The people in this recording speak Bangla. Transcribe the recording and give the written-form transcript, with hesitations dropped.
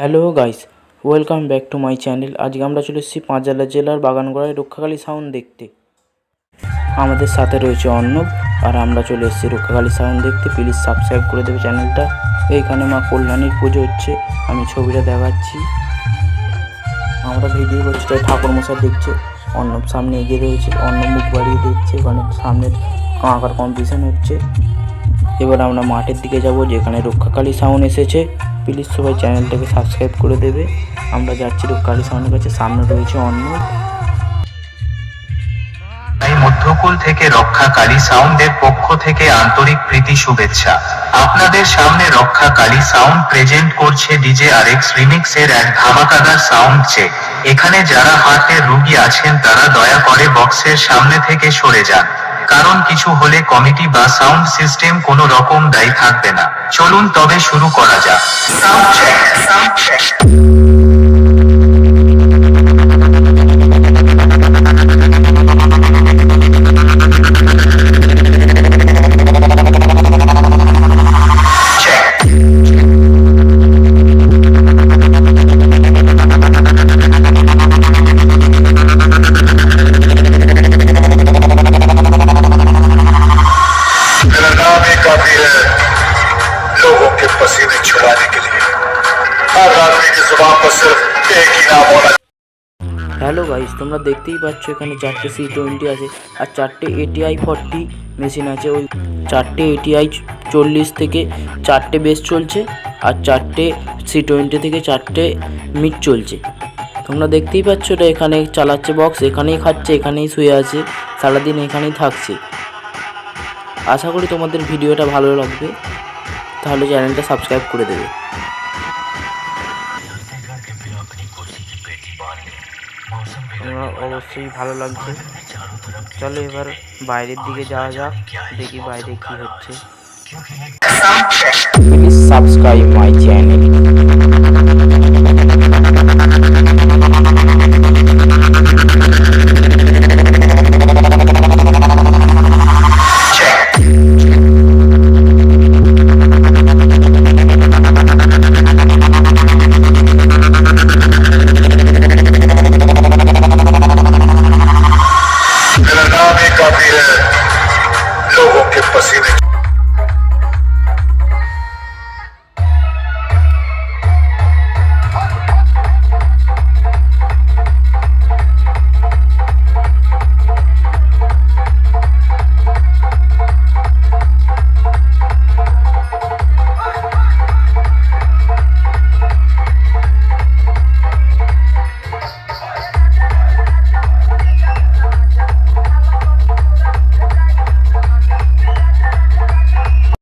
Hello guys, welcome back to my channel. আজকে আমরা চলে এসেছি পাঁচজেলা জেলার বাগানগড়ায় রক্ষাকালী সাউন্ড দেখতে। আমাদের সাথে রয়েছে অর্ণব, আর আমরা চলে এসেছি রক্ষাকালী সাউন্ড দেখতে। প্লিজ সাবস্ক্রাইব করে দেবে চ্যানেলটা। এইখানে মা কল্যাণীর পুজো হচ্ছে, আমি ছবিটা দেখাচ্ছি। আমরা ভিডিও করছি, তাই ঠাকুরমশাই দেখছে। অর্ণব সামনে এগিয়ে রয়েছে, অর্ণব মুখ বাড়িয়ে দেখছে। ওখানে সামনে আঁকার কম্পিটিশান হচ্ছে। এবার আমরা মাঠের দিকে যাব, যেখানে রক্ষাকালী সাউন্ড এসেছে। প্লিজ সবাই চ্যানেলটাকে সাবস্ক্রাইব করে দেবে। আমরা যাচ্ছি রক্ষাকালী সাউন্ডের কাছে। সামনে রয়েছে অর্ণব। মধ্যকুল থেকে রক্ষাকালী সাউন্ডের পক্ষ থেকে আন্তরিক প্রীতি শুভেচ্ছা। আপনাদের সামনে রক্ষাকালী সাউন্ড প্রেজেন্ট করছে ডিজে আরএক্স রিমিক্স এর এক ধামাকাদার সাউন্ড চেক। এখানে যারা হার্টের রোগী আছেন তারা দয়া করে বক্সের সামনে থেকে সরে যান, কারণ কিছু হলে কমিটি বা সাউন্ড সিস্টেম কোনো রকম দায়ী থাকবে না। চলুন তবে শুরু করা যাক। Sound check, sound check. लोगों के पसीने छुड़ाने के लिए हर आदमी की जुबान पर सिर्फ एक ही नाम होना। হ্যালো গাইস, তোমরা দেখতেই পাচ্ছ এখানে 4টে C20 আছে, আর 4টে ATI 40 মেশিন আছে। ওই 4টে ATI 40 থেকে 4টে বেস চলছে, আর 4টে C20 থেকে 4টে মিড চলছে। তোমরা দেখতেই পাচ্ছ, এটা এখানে চালাচ্ছে বক্স, এখানেই খাচ্ছে, এখানেই শুয়ে আছে, সারাদিন এখানেই থাকছে। আশা করি তোমাদের ভিডিওটা ভালো লাগবে, তাহলে চ্যানেলটা সাবস্ক্রাইব করে দেবে। তোমরা অবশ্যই ভালো লাগছে। চলো এবার বাইরের দিকে যাওয়া যাক, দেখি বাইরে কি হচ্ছে। Please subscribe my channel.